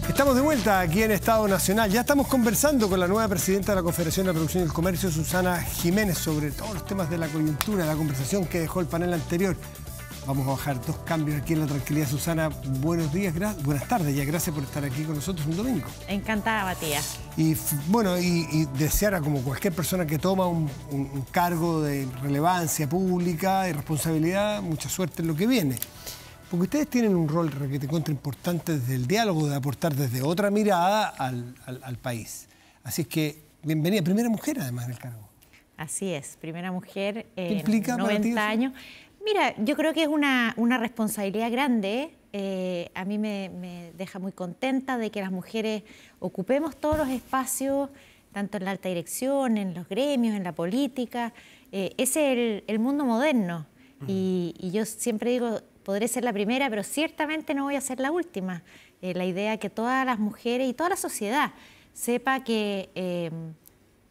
Estamos de vuelta aquí en Estado Nacional. Ya estamos conversando con la nueva presidenta de la Confederación de la Producción y el Comercio, Susana Jiménez, sobre todos los temas de la coyuntura, la conversación que dejó el panel anterior. Vamos a bajar dos cambios aquí en la tranquilidad. Susana, buenos días, buenas tardes, ya gracias por estar aquí con nosotros un domingo. Encantada, Matías. Y bueno, y desear a como cualquier persona que toma un cargo de relevancia pública y responsabilidad, mucha suerte en lo que viene. Porque ustedes tienen un rol requete contra importante desde el diálogo, de aportar desde otra mirada al país. Así es que, bienvenida, primera mujer además en el cargo. Así es, primera mujer, ¿Qué implica 90 años. Mira, yo creo que es una responsabilidad grande. A mí me deja muy contenta de que las mujeres ocupemos todos los espacios, tanto en la alta dirección, en los gremios, en la política. Ese es el mundo moderno. Y yo siempre digo, podré ser la primera, pero ciertamente no voy a ser la última. La idea es que todas las mujeres y toda la sociedad sepa que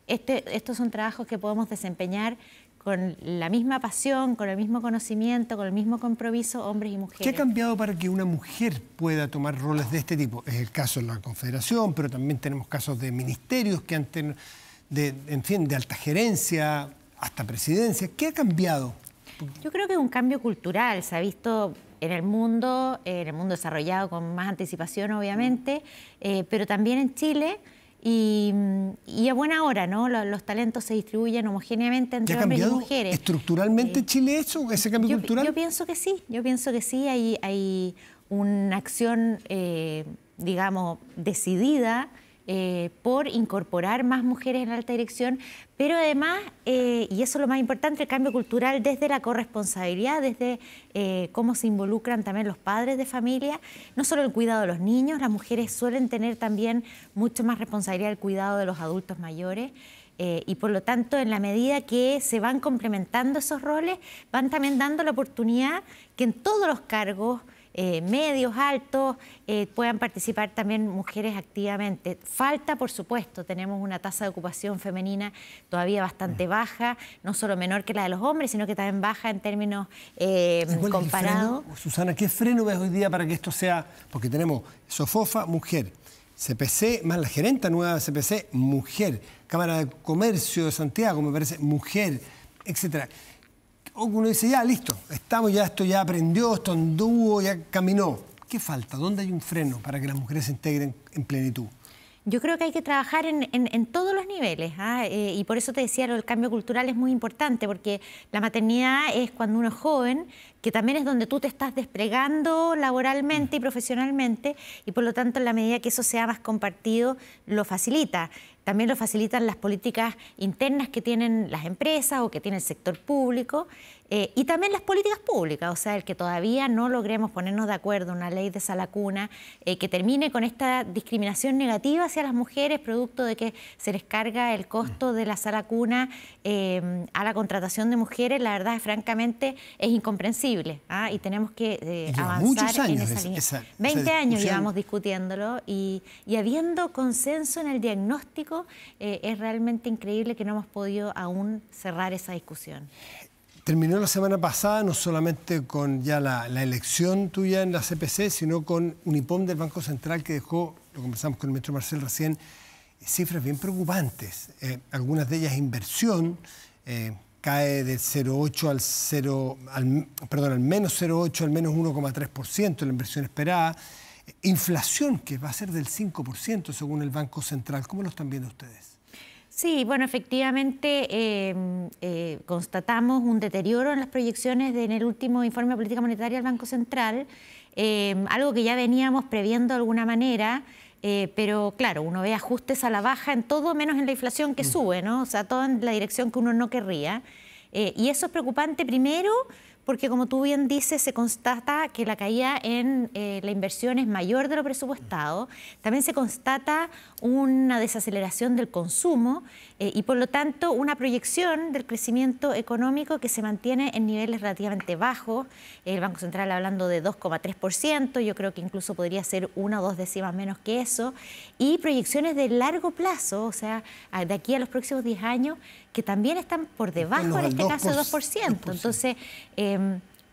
estos son trabajos que podemos desempeñar con la misma pasión, con el mismo conocimiento, con el mismo compromiso, hombres y mujeres. ¿Qué ha cambiado para que una mujer pueda tomar roles de este tipo? Es el caso de la Confederación, pero también tenemos casos de ministerios que antes, en fin, de alta gerencia hasta presidencia. ¿Qué ha cambiado? Yo creo que es un cambio cultural. Se ha visto en el mundo desarrollado con más anticipación, obviamente, pero también en Chile. Y a buena hora, ¿no? Los talentos se distribuyen homogéneamente entre hombres y mujeres. ¿Estructuralmente Chile eso, ese cambio cultural? Yo pienso que sí, hay una acción, digamos, decidida por incorporar más mujeres en la alta dirección, pero además, y eso es lo más importante, el cambio cultural desde la corresponsabilidad, desde cómo se involucran también los padres de familia, no solo el cuidado de los niños, las mujeres suelen tener también mucho más responsabilidad del cuidado de los adultos mayores. Y por lo tanto, en la medida que se van complementando esos roles, van también dando la oportunidad que en todos los cargos, medios, altos, puedan participar también mujeres activamente. Falta, por supuesto, tenemos una tasa de ocupación femenina todavía bastante baja, no solo menor que la de los hombres, sino que también baja en términos comparados. Susana, ¿qué freno ves hoy día para que esto sea? Porque tenemos SOFOFA, mujer, CPC, más la gerenta nueva de CPC, mujer, Cámara de Comercio de Santiago, me parece, mujer, etcétera. Uno dice, ya, listo, esto ya aprendió, esto anduvo, ya caminó. ¿Qué falta? ¿Dónde hay un freno para que las mujeres se integren en plenitud? Yo creo que hay que trabajar en todos los niveles, y por eso te decía, el cambio cultural es muy importante, porque la maternidad es cuando uno es joven, que también es donde tú te estás desplegando laboralmente y profesionalmente, y por lo tanto, en la medida que eso sea más compartido, lo facilita. También lo facilitan las políticas internas que tienen las empresas o que tiene el sector público, y también las políticas públicas, o sea, el que todavía no logremos ponernos de acuerdo en una ley de sala cuna que termine con esta discriminación negativa hacia las mujeres, producto de que se les carga el costo de la sala cuna a la contratación de mujeres, la verdad, francamente, es incomprensible, y tenemos que avanzar en esa línea. 20 años llevamos discutiéndolo y habiendo consenso en el diagnóstico, es realmente increíble que no hemos podido aún cerrar esa discusión. Terminó la semana pasada no solamente con ya la elección tuya en la CPC, sino con un IPOM del Banco Central que dejó, lo conversamos con el ministro Marcel recién, cifras bien preocupantes. Algunas de ellas inversión, cae del 0,8 al menos 0,8 al menos 1,3% la inversión esperada. Inflación que va a ser del 5% según el Banco Central. ¿Cómo lo están viendo ustedes? Sí, bueno, efectivamente constatamos un deterioro en las proyecciones en el último informe de política monetaria del Banco Central, algo que ya veníamos previendo de alguna manera, pero claro, uno ve ajustes a la baja en todo menos en la inflación que sube, ¿no? O sea, todo en la dirección que uno no querría. Y eso es preocupante primero porque, como tú bien dices, se constata que la caída en la inversión es mayor de lo presupuestado. También se constata una desaceleración del consumo y, por lo tanto, una proyección del crecimiento económico que se mantiene en niveles relativamente bajos. El Banco Central hablando de 2,3%, yo creo que incluso podría ser 1 o 2 décimas menos que eso. Y proyecciones de largo plazo, o sea, de aquí a los próximos 10 años, que también están por debajo, en este caso, 2%. Entonces,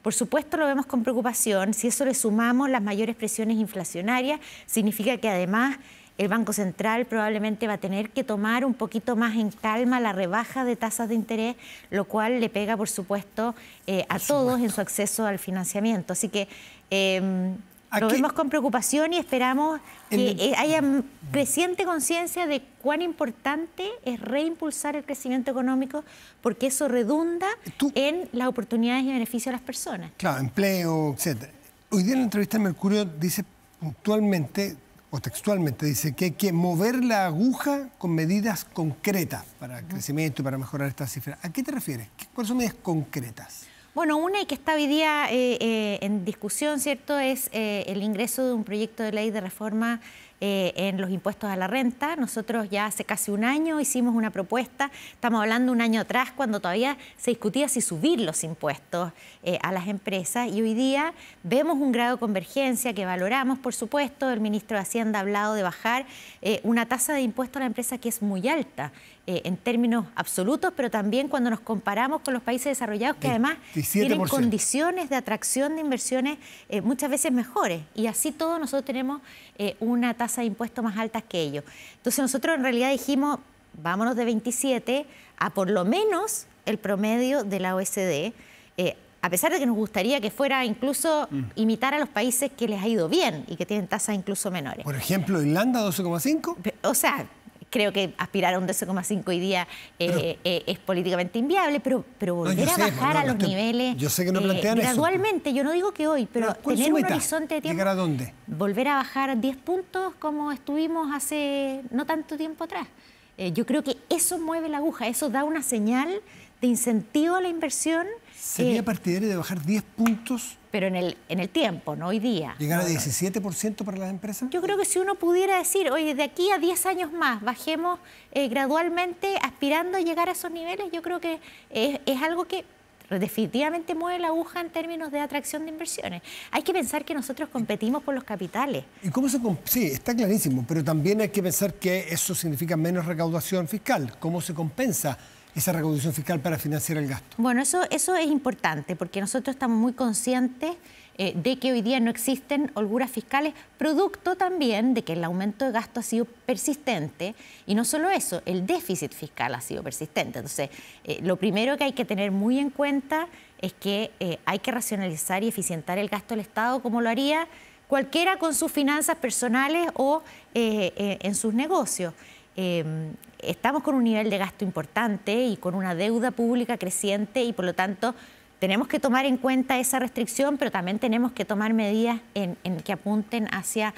Por supuesto lo vemos con preocupación. Si eso le sumamos las mayores presiones inflacionarias, significa que además el Banco Central probablemente va a tener que tomar un poquito más en calma la rebaja de tasas de interés, lo cual le pega, por supuesto, a todos en su acceso al financiamiento. Así que lo vemos con preocupación y esperamos que haya creciente conciencia de cuán importante es reimpulsar el crecimiento económico, porque eso redunda en las oportunidades y beneficios de las personas. Claro, empleo, etc. Hoy día en la entrevista en Mercurio dice puntualmente, o textualmente, dice que hay que mover la aguja con medidas concretas para el crecimiento y para mejorar estas cifras. ¿A qué te refieres? ¿Cuáles son medidas concretas? Bueno, una y que está hoy día en discusión, ¿cierto?, es el ingreso de un proyecto de ley de reforma en los impuestos a la renta. Nosotros ya hace casi un año hicimos una propuesta, estamos hablando un año atrás cuando todavía se discutía si subir los impuestos a las empresas, y hoy día vemos un grado de convergencia que valoramos, por supuesto. El ministro de Hacienda ha hablado de bajar una tasa de impuesto a la empresa que es muy alta en términos absolutos, pero también cuando nos comparamos con los países desarrollados, que además 17%. Tienen condiciones de atracción de inversiones muchas veces mejores, y así todos nosotros tenemos una tasa de impuestos más alta que ellos. Entonces nosotros en realidad dijimos, vámonos de 27 a por lo menos el promedio de la OECD, a pesar de que nos gustaría que fuera incluso imitar a los países que les ha ido bien y que tienen tasas incluso menores. Por ejemplo, Irlanda, 12,5. O sea, creo que aspirar a un 12,5 hoy día es políticamente inviable, pero volver a bajar a los niveles yo sé que no plantean gradualmente, eso. yo no digo que hoy, pero tener un horizonte de tiempo. ¿Llegar a dónde? Volver a bajar 10 puntos como estuvimos hace no tanto tiempo atrás. Yo creo que eso mueve la aguja, eso da una señal de incentivo a la inversión. ¿Sería partidario de bajar 10 puntos? Pero en el tiempo, no hoy día. ¿Llegar a 17% para las empresas? Yo creo que si uno pudiera decir, oye, de aquí a 10 años más, bajemos gradualmente, aspirando a llegar a esos niveles, yo creo que es algo que definitivamente mueve la aguja en términos de atracción de inversiones. Hay que pensar que nosotros competimos por los capitales. ¿Y cómo sí, está clarísimo, pero también hay que pensar que eso significa menos recaudación fiscal. ¿Cómo se compensa esa recaudación fiscal para financiar el gasto? Bueno, eso es importante, porque nosotros estamos muy conscientes de que hoy día no existen holguras fiscales, producto también de que el aumento de gasto ha sido persistente, y no solo eso, el déficit fiscal ha sido persistente. Entonces, lo primero que hay que tener muy en cuenta es que hay que racionalizar y eficientar el gasto del Estado como lo haría cualquiera con sus finanzas personales o en sus negocios. Estamos con un nivel de gasto importante y con una deuda pública creciente, y por lo tanto tenemos que tomar en cuenta esa restricción, pero también tenemos que tomar medidas en que apunten hacia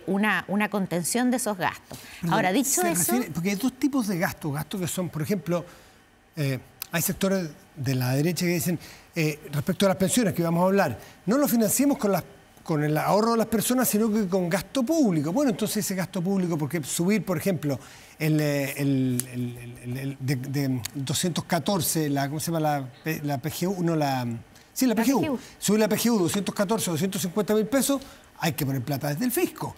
una contención de esos gastos. Ahora, dicho eso... Porque hay dos tipos de gastos que son, por ejemplo, hay sectores de la derecha que dicen, respecto a las pensiones que vamos a hablar, no lo financiemos con el ahorro de las personas, sino que con gasto público. Bueno, entonces ese gasto público, porque subir, por ejemplo, de 214, ¿cómo se llama? La PGU, no la... Sí, la PGU. Subir la PGU 214 o 250 mil pesos, hay que poner plata desde el fisco.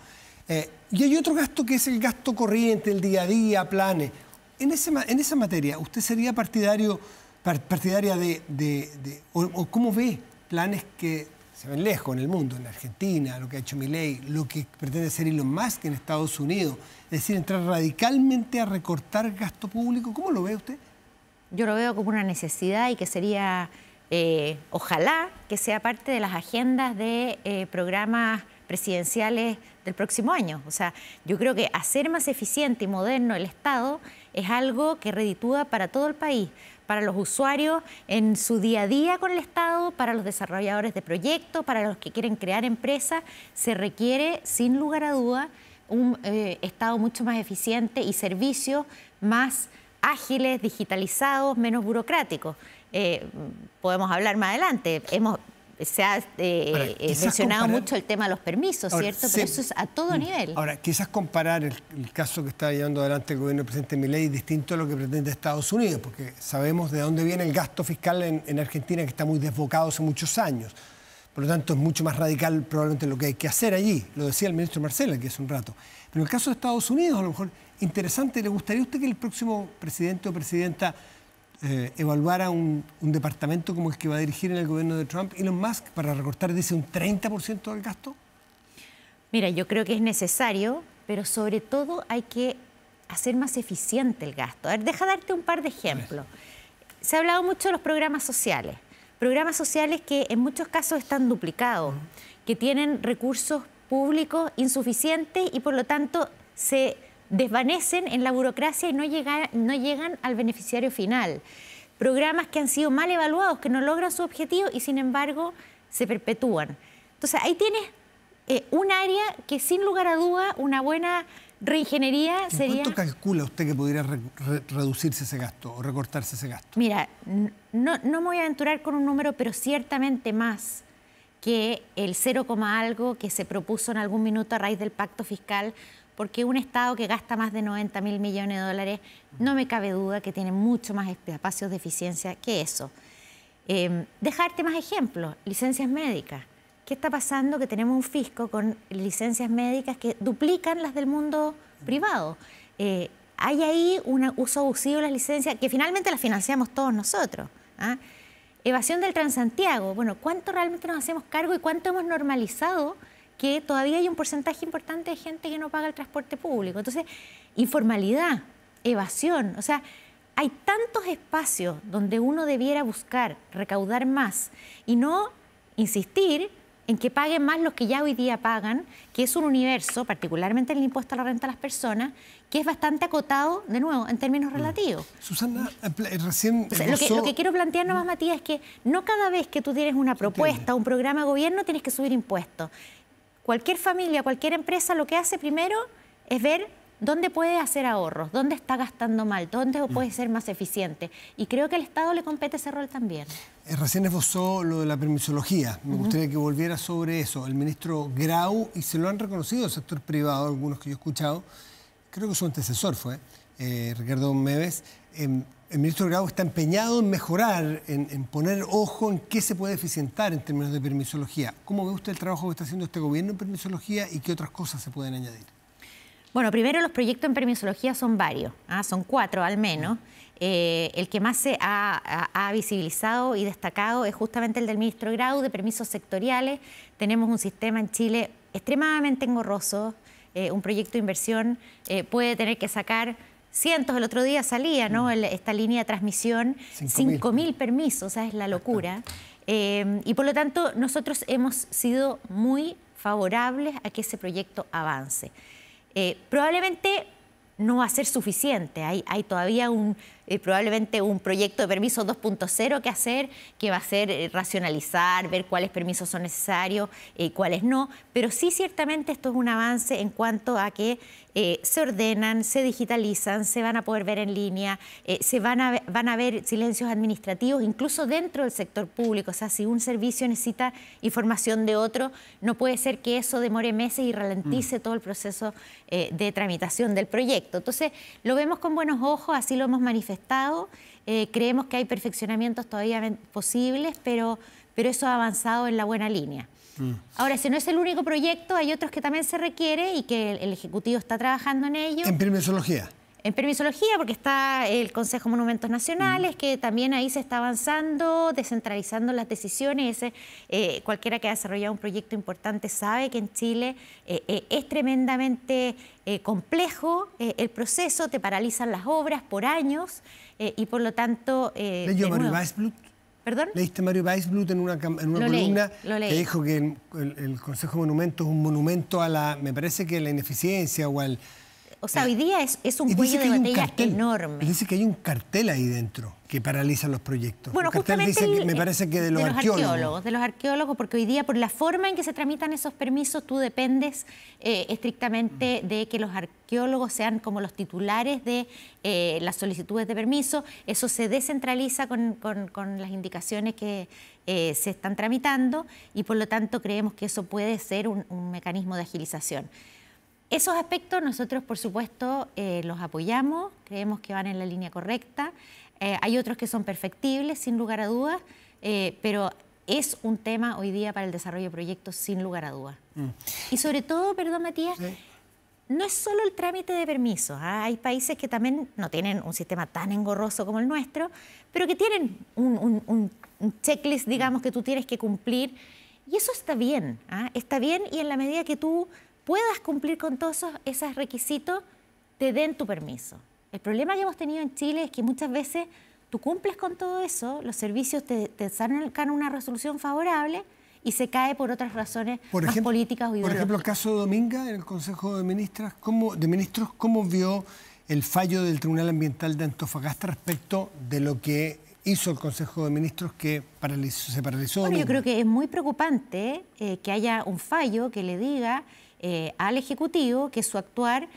Y hay otro gasto que es el gasto corriente, el día a día, planes. En esa materia, ¿usted sería partidaria o cómo ve planes que se ven lejos en el mundo, en Argentina, lo que ha hecho Milei, lo que pretende hacer Elon Musk en Estados Unidos, es decir, entrar radicalmente a recortar gasto público? ¿Cómo lo ve usted? Yo lo veo como una necesidad, y que sería, ojalá, que sea parte de las agendas de programas presidenciales del próximo año. O sea, yo creo que hacer más eficiente y moderno el Estado es algo que reditúa para todo el país, para los usuarios en su día a día con el Estado, para los desarrolladores de proyectos, para los que quieren crear empresas. Se requiere, sin lugar a duda, un Estado mucho más eficiente y servicios más ágiles, digitalizados, menos burocráticos. Podemos hablar más adelante. Se ha mencionado mucho el tema de los permisos, ahora, ¿cierto? Pero eso es a todo nivel. Ahora, quizás comparar el caso que está llevando adelante el gobierno del presidente Milei distinto a lo que pretende Estados Unidos, porque sabemos de dónde viene el gasto fiscal en Argentina, que está muy desbocado hace muchos años. Por lo tanto, es mucho más radical probablemente lo que hay que hacer allí. Lo decía el ministro Marcel aquí hace un rato. Pero en el caso de Estados Unidos, a lo mejor interesante, ¿le gustaría a usted que el próximo presidente o presidenta evaluara un departamento como el que va a dirigir en el gobierno de Trump, Elon Musk, para recortar, dice, un 30% del gasto? Mira, yo creo que es necesario, pero sobre todo hay que hacer más eficiente el gasto. A ver, deja darte un par de ejemplos. Se ha hablado mucho de los programas sociales que en muchos casos están duplicados, que tienen recursos públicos insuficientes y por lo tanto se desvanecen en la burocracia y no llegan al beneficiario final. Programas que han sido mal evaluados, que no logran su objetivo y sin embargo se perpetúan. Entonces ahí tienes un área que sin lugar a duda una buena reingeniería sería... ¿Cuánto calcula usted que podría reducirse ese gasto o recortarse ese gasto? Mira, no me voy a aventurar con un número, pero ciertamente más que el 0, algo que se propuso en algún minuto a raíz del pacto fiscal, porque un Estado que gasta más de 90.000 millones de dólares, no me cabe duda que tiene mucho más espacios de eficiencia que eso. Dejarte más ejemplos, licencias médicas. ¿Qué está pasando? Que tenemos un fisco con licencias médicas que duplican las del mundo privado. Hay ahí un uso abusivo de las licencias que finalmente las financiamos todos nosotros. Evasión del Transantiago. Bueno, ¿cuánto realmente nos hacemos cargo y cuánto hemos normalizado que todavía hay un porcentaje importante de gente que no paga el transporte público? Entonces, informalidad, evasión, o sea, hay tantos espacios donde uno debiera buscar recaudar más y no insistir en que paguen más los que ya hoy día pagan, que es un universo, particularmente en el impuesto a la renta a las personas, que es bastante acotado, de nuevo, en términos relativos. Susana, recién... Lo que quiero plantear nomás, Matías, es que no cada vez que tú tienes una propuesta, un programa de gobierno, tienes que subir impuestos. Cualquier familia, cualquier empresa, lo que hace primero es ver dónde puede hacer ahorros, dónde está gastando mal, dónde puede ser más eficiente. Y creo que al Estado le compete ese rol también. Recién esbozó lo de la permisología. Me gustaría que volviera sobre eso. El ministro Grau, y se lo han reconocido el sector privado, algunos que yo he escuchado, creo que su antecesor fue, Ricardo Meves, el ministro Grau está empeñado en mejorar, en poner ojo en qué se puede eficientar en términos de permisología. ¿Cómo ve usted el trabajo que está haciendo este gobierno en permisología y qué otras cosas se pueden añadir? Bueno, primero los proyectos en permisología son varios, son 4 al menos. El que más se ha visibilizado y destacado es justamente el del ministro Grau, de permisos sectoriales. Tenemos un sistema en Chile extremadamente engorroso. Un proyecto de inversión puede tener que sacar cientos. El otro día salía, ¿no? Esta línea de transmisión, 5.000 permisos, o sea, es la locura. Y por lo tanto, nosotros hemos sido muy favorables a que ese proyecto avance. Probablemente no va a ser suficiente. Hay todavía probablemente un proyecto de permiso 2.0 que hacer, que va a ser racionalizar, ver cuáles permisos son necesarios y cuáles no. Pero sí, ciertamente esto es un avance en cuanto a que se ordenan, se digitalizan, se van a poder ver en línea, van a ver silencios administrativos, incluso dentro del sector público. O sea, si un servicio necesita información de otro, no puede ser que eso demore meses y ralentice todo el proceso de tramitación del proyecto. Entonces, lo vemos con buenos ojos, así lo hemos manifestado. Creemos que hay perfeccionamientos todavía posibles, pero eso ha avanzado en la buena línea. Ahora, si no es el único proyecto, hay otros que también se requiere y que el Ejecutivo está trabajando en ello. ¿En permisología? En permisología, porque está el Consejo de Monumentos Nacionales, que también ahí se está avanzando, descentralizando las decisiones. Cualquiera que haya desarrollado un proyecto importante sabe que en Chile es tremendamente complejo el proceso, te paralizan las obras por años y por lo tanto... ¿Leyó Mario Weisblut? ¿Perdón? ¿Leíste Mario Weisblut en una columna que dijo que el Consejo de Monumentos es un monumento a la, me parece que a la ineficiencia o al... O sea, hoy día es un cuello de botella enorme. Dice que hay un cartel ahí dentro que paraliza los proyectos. Bueno, el cartel dice que, me parece que de los arqueólogos. De los arqueólogos, porque hoy día por la forma en que se tramitan esos permisos, tú dependes estrictamente de que los arqueólogos sean como los titulares de las solicitudes de permiso. Eso se descentraliza con las indicaciones que se están tramitando y por lo tanto creemos que eso puede ser un mecanismo de agilización. Esos aspectos nosotros, por supuesto, los apoyamos, creemos que van en la línea correcta. Hay otros que son perfectibles, sin lugar a dudas, pero es un tema hoy día para el desarrollo de proyectos, sin lugar a dudas. Y sobre todo, perdón, Matías, No es solo el trámite de permisos, ¿ah? Hay países que también no tienen un sistema tan engorroso como el nuestro, pero que tienen un checklist, digamos, que tú tienes que cumplir. Y eso está bien, ¿ah? Está bien, y en la medida que tú puedas cumplir con todos esos requisitos, te den tu permiso. El problema que hemos tenido en Chile es que muchas veces tú cumples con todo eso, los servicios te sacan una resolución favorable y se cae por otras razones más políticas o ideológicas. Por ejemplo, el caso de Dominga, en el Consejo de Ministros, ¿cómo vio el fallo del Tribunal Ambiental de Antofagasta respecto de lo que hizo el Consejo de Ministros que se paralizó? Bueno, yo creo que es muy preocupante que haya un fallo que le diga al Ejecutivo que su actuar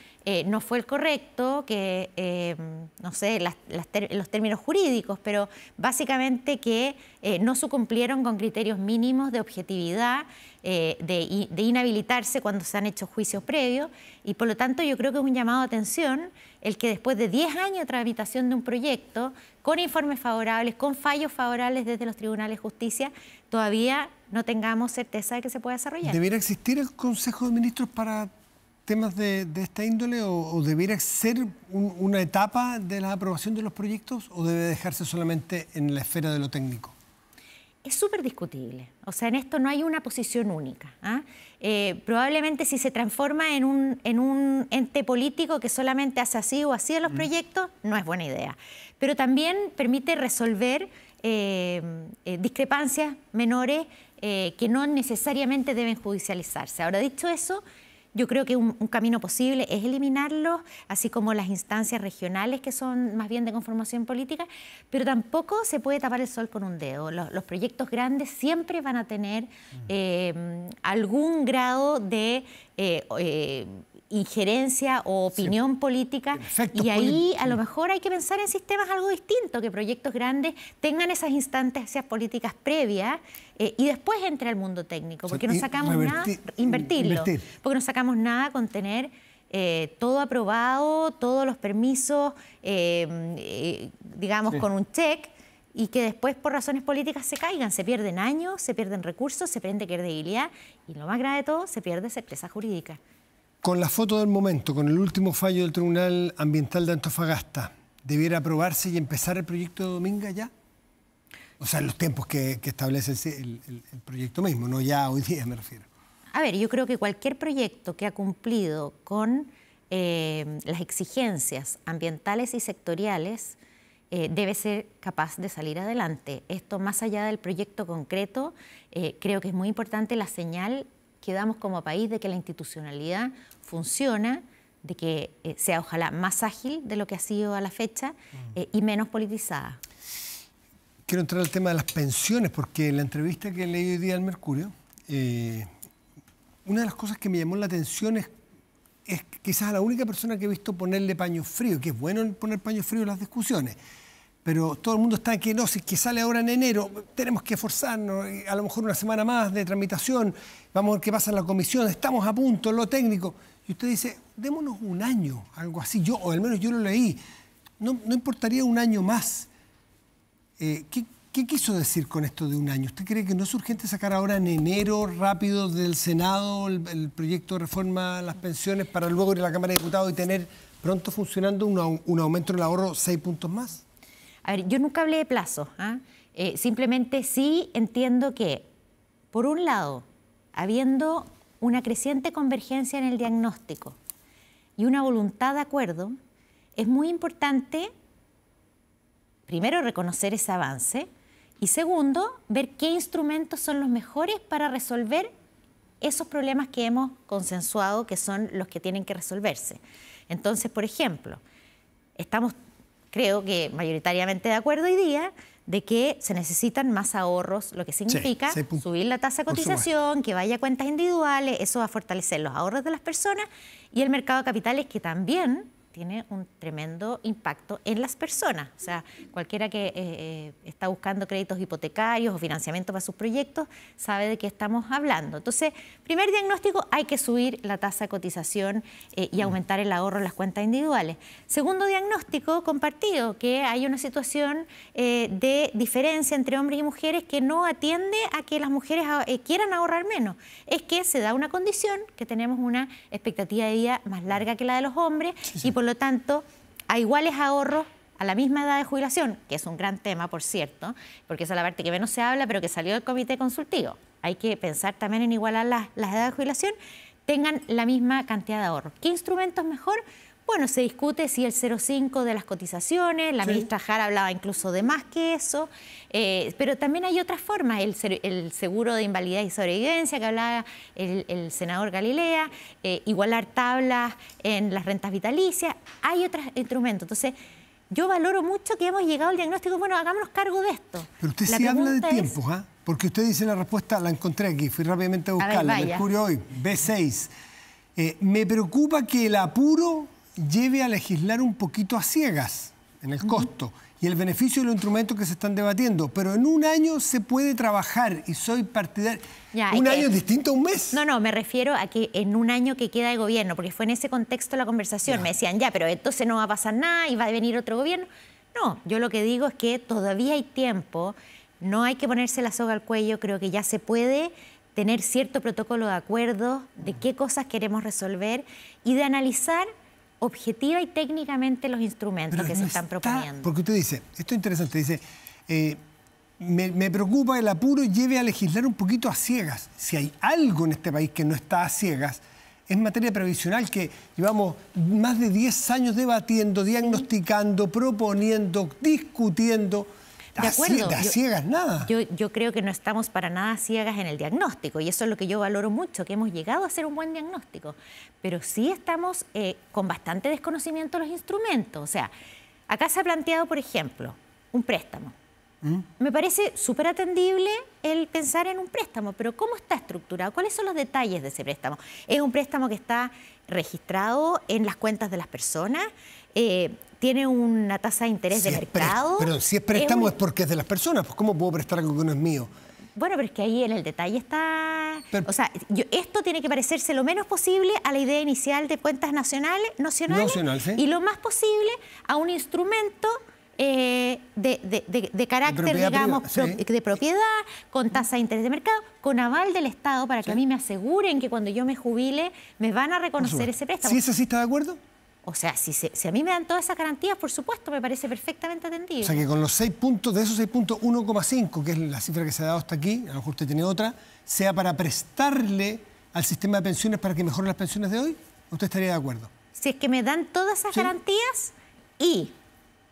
no fue el correcto, que, no sé, los términos jurídicos, pero básicamente que no se cumplieron con criterios mínimos de objetividad, de inhabilitarse cuando se han hecho juicios previos, y por lo tanto yo creo que es un llamado de atención el que después de 10 años de tramitación de un proyecto, con informes favorables, con fallos favorables desde los tribunales de justicia, todavía no tengamos certeza de que se pueda desarrollar. ¿Debiera existir el Consejo de Ministros para temas de esta índole o debiera ser una etapa de la aprobación de los proyectos o debe dejarse solamente en la esfera de lo técnico? Es súper discutible. O sea, en esto no hay una posición única, ¿ah? Probablemente si se transforma en un ente político que solamente hace así o así a los proyectos, no es buena idea. Pero también permite resolver discrepancias menores que no necesariamente deben judicializarse. Ahora, dicho eso, yo creo que un camino posible es eliminarlos, así como las instancias regionales que son más bien de conformación política, pero tampoco se puede tapar el sol con un dedo. Los proyectos grandes siempre van a tener algún grado de injerencia o opinión política, y ahí a lo mejor hay que pensar en sistemas algo distintos, que proyectos grandes tengan esas instancias políticas previas y después entre al mundo técnico, porque no sacamos nada, invertirlo, porque no sacamos nada con tener todo aprobado, todos los permisos, digamos, con un check, y que después por razones políticas se caigan, se pierden años, se pierden recursos, se pierde credibilidad y lo más grave de todo, se pierde certeza jurídica. Con la foto del momento, con el último fallo del Tribunal Ambiental de Antofagasta, ¿debiera aprobarse y empezar el proyecto de Dominga ya? O sea, en los tiempos que establece el proyecto mismo, no ya hoy día me refiero. A ver, yo creo que cualquier proyecto que ha cumplido con las exigencias ambientales y sectoriales debe ser capaz de salir adelante. Esto, más allá del proyecto concreto, creo que es muy importante la señal que damos como país de que la institucionalidad funciona, de que sea ojalá más ágil de lo que ha sido a la fecha y menos politizada. Quiero entrar al tema de las pensiones, porque en la entrevista que leí hoy día al Mercurio, una de las cosas que me llamó la atención es quizás a la única persona que he visto ponerle paño frío, que es bueno poner paño frío en las discusiones, pero todo el mundo está en que no, si es que sale ahora en enero, tenemos que esforzarnos, a lo mejor una semana más de tramitación, vamos a ver qué pasa en la comisión, estamos a punto en lo técnico. Y usted dice, démonos un año, algo así, o al menos yo lo leí, no importaría un año más. ¿Qué quiso decir con esto de un año? ¿Usted cree que no es urgente sacar ahora en enero rápido del Senado el proyecto de reforma a las pensiones para luego ir a la Cámara de Diputados y tener pronto funcionando un aumento en el ahorro 6 puntos más? A ver, yo nunca hablé de plazo, ¿ah? Simplemente sí entiendo que, por un lado, habiendo una creciente convergencia en el diagnóstico y una voluntad de acuerdo, es muy importante, primero, reconocer ese avance y, segundo, ver qué instrumentos son los mejores para resolver esos problemas que hemos consensuado que son los que tienen que resolverse. Entonces, por ejemplo, estamos, creo que mayoritariamente de acuerdo hoy día, de que se necesitan más ahorros, lo que significa subir la tasa de cotización, que vaya a cuentas individuales, eso va a fortalecer los ahorros de las personas y el mercado de capitales, que también tiene un tremendo impacto en las personas. O sea, cualquiera que está buscando créditos hipotecarios o financiamiento para sus proyectos sabe de qué estamos hablando. Entonces, primer diagnóstico, hay que subir la tasa de cotización y aumentar el ahorro en las cuentas individuales. Segundo diagnóstico compartido, que hay una situación de diferencia entre hombres y mujeres que no atiende a que las mujeres quieran ahorrar menos. Es que se da una condición que tenemos una expectativa de vida más larga que la de los hombres y por lo tanto a iguales ahorros a la misma edad de jubilación, que es un gran tema, por cierto, porque esa es la parte que menos se habla, pero que salió del comité consultivo. Hay que pensar también en igualar las edades de jubilación, tengan la misma cantidad de ahorros. ¿Qué instrumento es mejor? Bueno, se discute si el 0,5 de las cotizaciones, la ministra Jara hablaba incluso de más que eso, pero también hay otras formas, el seguro de invalidez y sobrevivencia que hablaba el senador Galilea, igualar tablas en las rentas vitalicias, hay otros instrumentos. Entonces, yo valoro mucho que hemos llegado al diagnóstico, bueno, hagámonos cargo de esto. Pero usted sí habla de tiempos, ¿ah? Porque usted dice la respuesta, la encontré aquí, fui rápidamente a buscarla, Mercurio hoy, B6. Me preocupa que el apuro lleve a legislar un poquito a ciegas en el costo y el beneficio de los instrumentos que se están debatiendo, pero en un año se puede trabajar y soy partidario. ¿Un año es distinto a un mes? No, me refiero a que en un año que queda de gobierno, porque fue en ese contexto la conversación, me decían, pero entonces no va a pasar nada y va a venir otro gobierno. No, yo lo que digo es que todavía hay tiempo, no hay que ponerse la soga al cuello, creo que ya se puede tener cierto protocolo de acuerdo de qué cosas queremos resolver y de analizar objetiva y técnicamente los instrumentos que se están proponiendo. Porque usted dice, esto es interesante, dice, me preocupa el apuro lleve a legislar un poquito a ciegas. Si hay algo en este país que no está a ciegas, es materia previsional que llevamos más de 10 años debatiendo, diagnosticando, proponiendo, discutiendo. De acuerdo. A ciegas nada. Yo creo que no estamos para nada ciegas en el diagnóstico y eso es lo que yo valoro mucho, que hemos llegado a hacer un buen diagnóstico. Pero sí estamos con bastante desconocimiento de los instrumentos. O sea, acá se ha planteado, por ejemplo, un préstamo. Me parece súper atendible el pensar en un préstamo, pero ¿cómo está estructurado? ¿Cuáles son los detalles de ese préstamo? ¿Es un préstamo que está registrado en las cuentas de las personas? ¿Tiene una tasa de interés de mercado? Pero si es préstamo es porque es de las personas. Pues ¿cómo puedo prestar algo que no es mío? Bueno, pero es que ahí en el detalle está... O sea, esto tiene que parecerse lo menos posible a la idea inicial de cuentas nacionales ¿sí? Y lo más posible a un instrumento de carácter, digamos, de propiedad, con tasa de interés de mercado, con aval del Estado para que a mí me aseguren que cuando yo me jubile me van a reconocer ese préstamo. ¿Sí es así, está de acuerdo? O sea, si a mí me dan todas esas garantías, por supuesto, me parece perfectamente atendible. O sea, que con los 6 puntos, de esos 6 puntos, 1,5, que es la cifra que se ha dado hasta aquí, a lo mejor usted tiene otra, sea para prestarle al sistema de pensiones para que mejore las pensiones de hoy, ¿usted estaría de acuerdo? Si es que me dan todas esas garantías y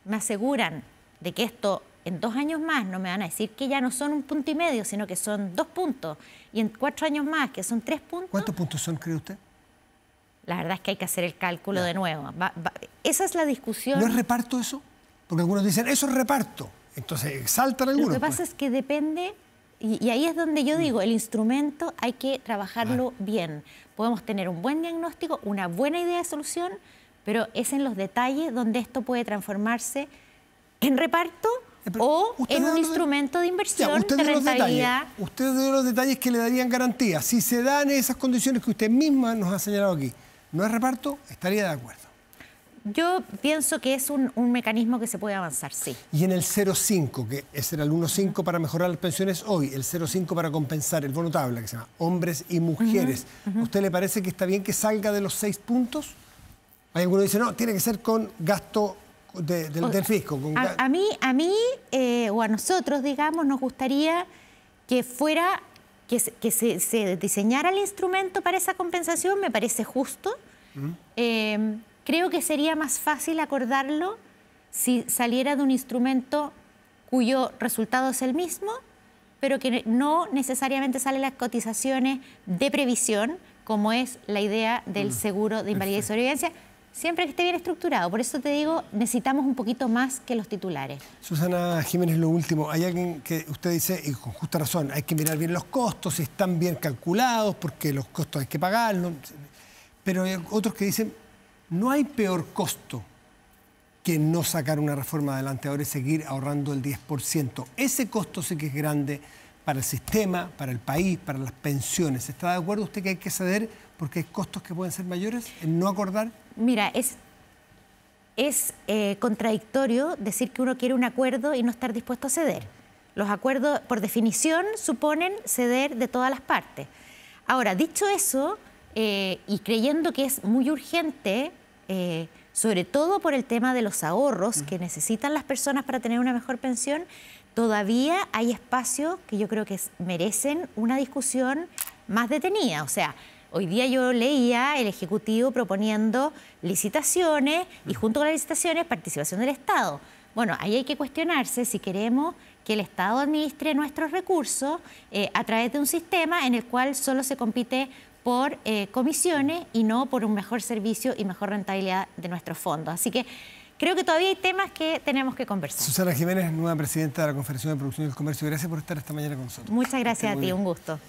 me aseguran de que esto en 2 años más no me van a decir que ya no son 1,5 puntos, sino que son 2 puntos, y en 4 años más que son 3 puntos. ¿Cuántos puntos son, cree usted? La verdad es que hay que hacer el cálculo de nuevo. Esa es la discusión. ¿No es reparto eso? Porque algunos dicen, eso es reparto. Entonces, saltan algunos. Lo que pasa es que depende, y ahí es donde yo digo, el instrumento hay que trabajarlo bien. Podemos tener un buen diagnóstico, una buena idea de solución, pero es en los detalles donde esto puede transformarse en reparto o en un instrumento de inversión de rentabilidad. Usted dio los detalles que le darían garantía. Si se dan esas condiciones que usted misma nos ha señalado aquí, ¿no es reparto? Estaría de acuerdo. Yo pienso que es un mecanismo que se puede avanzar, sí. Y en el 0,5, que ese era el 1,5 para mejorar las pensiones hoy, el 0,5 para compensar el bono tabla, que se llama hombres y mujeres, ¿a usted le parece que está bien que salga de los 6 puntos? Hay algunos que dicen, no, tiene que ser con gasto del fisco. A mí o a nosotros, digamos, nos gustaría que fuera, que se diseñara el instrumento para esa compensación, me parece justo. Creo que sería más fácil acordarlo si saliera de un instrumento cuyo resultado es el mismo, pero que no necesariamente salen las cotizaciones de previsión, como es la idea del seguro de invalidez y sobrevivencia, siempre que esté bien estructurado. Por eso te digo, necesitamos un poquito más que los titulares. Susana Jiménez, lo último. Hay alguien que usted dice, y con justa razón, hay que mirar bien los costos, si están bien calculados, porque los costos hay que pagarlos. Pero hay otros que dicen, no hay peor costo que no sacar una reforma adelante ahora y seguir ahorrando el 10%. Ese costo sí que es grande para el sistema, para el país, para las pensiones. ¿Está de acuerdo usted que hay que ceder porque hay costos que pueden ser mayores en no acordar? Mira, es contradictorio decir que uno quiere un acuerdo y no estar dispuesto a ceder. Los acuerdos, por definición, suponen ceder de todas las partes. Ahora, dicho eso, y creyendo que es muy urgente, sobre todo por el tema de los ahorros que necesitan las personas para tener una mejor pensión, todavía hay espacios que yo creo que merecen una discusión más detenida. O sea, hoy día yo leía el Ejecutivo proponiendo licitaciones y junto con las licitaciones participación del Estado. Bueno, ahí hay que cuestionarse si queremos que el Estado administre nuestros recursos a través de un sistema en el cual solo se compite por comisiones y no por un mejor servicio y mejor rentabilidad de nuestros fondos. Así que creo que todavía hay temas que tenemos que conversar. Susana Jiménez, nueva presidenta de la Confederación de Producción y el Comercio, gracias por estar esta mañana con nosotros. Muchas gracias a ti, un gusto.